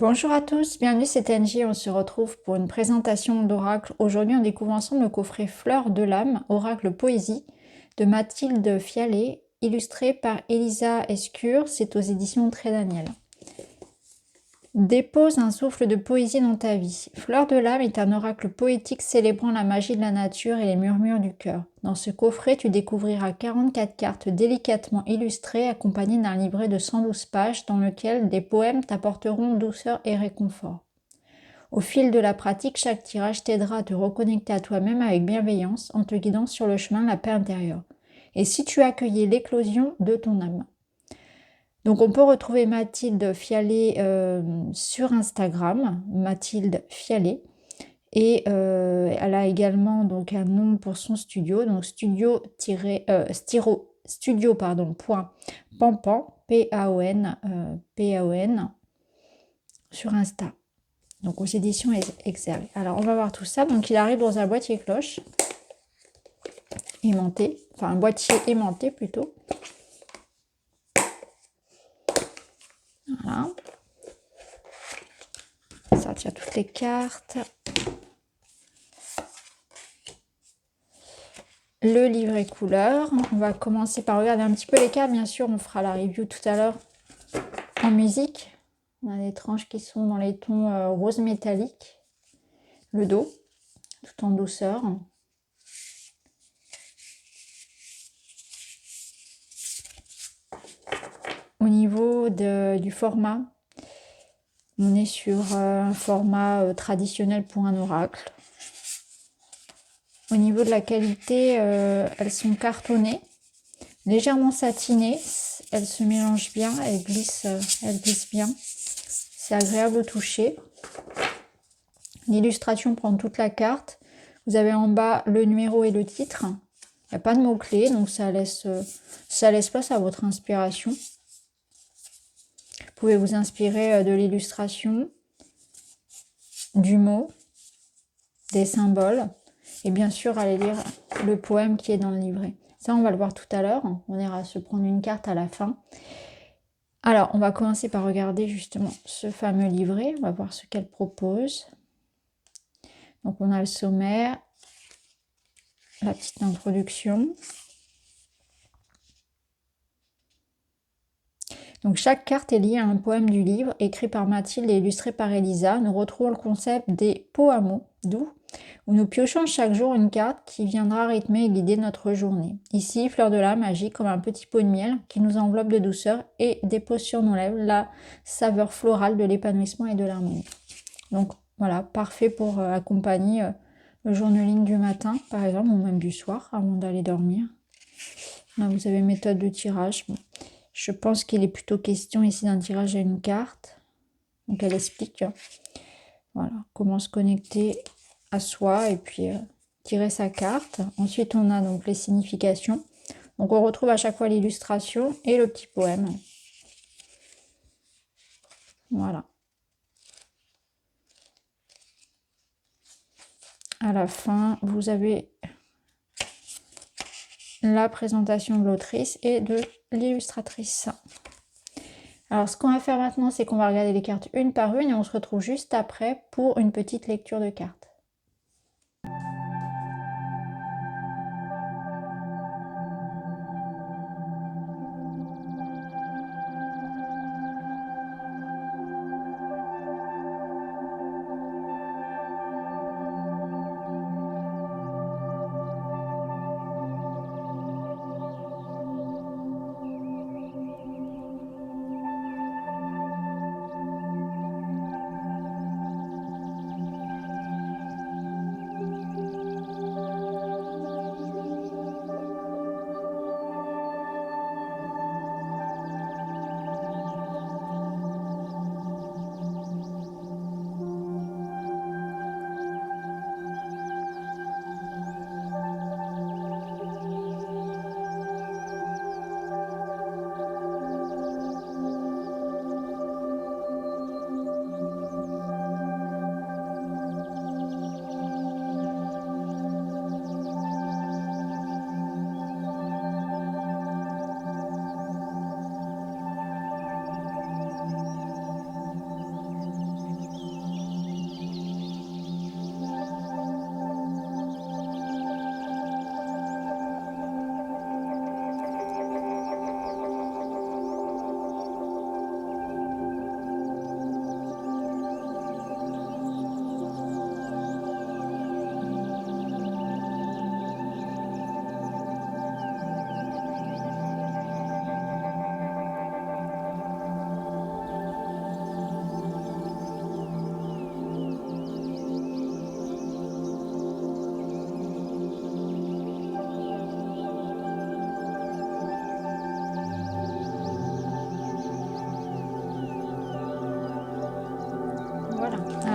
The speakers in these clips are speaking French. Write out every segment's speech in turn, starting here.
Bonjour à tous, bienvenue, c'est NJ, on se retrouve pour une présentation d'oracle. Aujourd'hui on découvre ensemble le coffret Fleur de l'âme, oracle poésie de Mathilde Fialet, illustré par Elisa Escure, c'est aux éditions Très Daniel. Dépose un souffle de poésie dans ta vie. Fleur de l'âme est un oracle poétique célébrant la magie de la nature et les murmures du cœur. Dans ce coffret, tu découvriras 44 cartes délicatement illustrées accompagnées d'un livret de 112 pages dans lequel des poèmes t'apporteront douceur et réconfort. Au fil de la pratique, chaque tirage t'aidera à te reconnecter à toi-même avec bienveillance en te guidant sur le chemin de la paix intérieure. Et si tu accueillais l'éclosion de ton âme. Donc on peut retrouver Mathilde Fialet sur Instagram, Mathilde Fialet. Et elle a également donc un nom pour son studio, donc studio.pampan, P-A-O-N, sur Insta. Donc aux éditions Exergue. Alors on va voir tout ça. Donc il arrive dans un boîtier cloche aimanté, enfin un boîtier aimanté plutôt. Voilà. Ça tient toutes les cartes. Le livret couleur. On va commencer par regarder un petit peu les cartes. Bien sûr, on fera la review tout à l'heure en musique. On a des tranches qui sont dans les tons rose métallique. Le dos, tout en douceur. Au niveau du format, on est sur un format traditionnel pour un oracle. Au niveau de la qualité, elles sont cartonnées, légèrement satinées. Elles se mélangent bien, elles glissent bien. C'est agréable au toucher. L'illustration prend toute la carte. Vous avez en bas le numéro et le titre. Il n'y a pas de mots-clés, donc ça laisse place à votre inspiration. Vous pouvez vous inspirer de l'illustration, du mot, des symboles, et bien sûr aller lire le poème qui est dans le livret. Ça, on va le voir tout à l'heure. On ira se prendre une carte à la fin. Alors, on va commencer par regarder justement ce fameux livret. On va voir ce qu'elle propose. Donc, on a le sommaire, la petite introduction. Donc chaque carte est liée à un poème du livre, écrit par Mathilde et illustré par Elisa. Nous retrouvons le concept des pots à mots doux, où nous piochons chaque jour une carte qui viendra rythmer et guider notre journée. Ici, Fleur de l'âme agit comme un petit pot de miel qui nous enveloppe de douceur et dépose sur nos lèvres la saveur florale de l'épanouissement et de l'harmonie. Donc voilà, parfait pour accompagner le journaling du matin, par exemple, ou même du soir, avant d'aller dormir. Là, vous avez méthode de tirage. Bon. Je pense qu'il est plutôt question ici d'un tirage à une carte. Donc elle explique voilà, comment se connecter à soi et puis tirer sa carte. Ensuite on a donc les significations. Donc on retrouve à chaque fois l'illustration et le petit poème. Voilà. À la fin, vous avez la présentation de l'autrice et de l'illustratrice. Alors ce qu'on va faire maintenant, c'est qu'on va regarder les cartes une par une et on se retrouve juste après pour une petite lecture de cartes.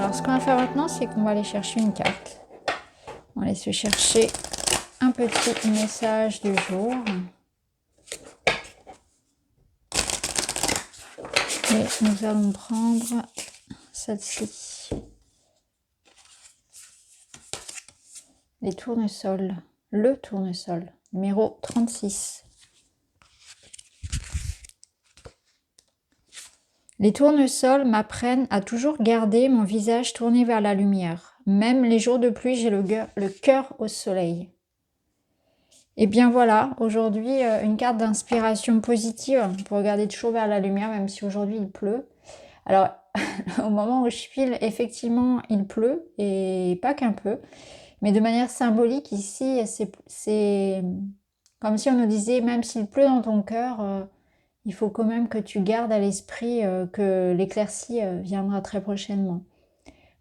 Alors, ce qu'on va faire maintenant, c'est qu'on va aller chercher une carte. On va aller se chercher un petit message du jour. Et nous allons prendre celle-ci. Les tournesols. Le tournesol, numéro 36. Les tournesols m'apprennent à toujours garder mon visage tourné vers la lumière. Même les jours de pluie, j'ai le cœur au soleil. Et bien voilà, aujourd'hui, une carte d'inspiration positive pour regarder toujours vers la lumière, même si aujourd'hui il pleut. Alors, au moment où je file, effectivement, il pleut, et pas qu'un peu. Mais de manière symbolique, ici, c'est comme si on nous disait, même s'il pleut dans ton cœur, il faut quand même que tu gardes à l'esprit que l'éclaircie viendra très prochainement.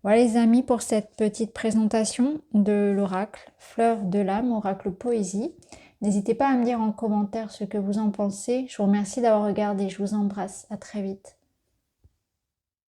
Voilà les amis pour cette petite présentation de l'oracle Fleur de l'âme, oracle poésie. N'hésitez pas à me dire en commentaire ce que vous en pensez. Je vous remercie d'avoir regardé. Je vous embrasse. À très vite.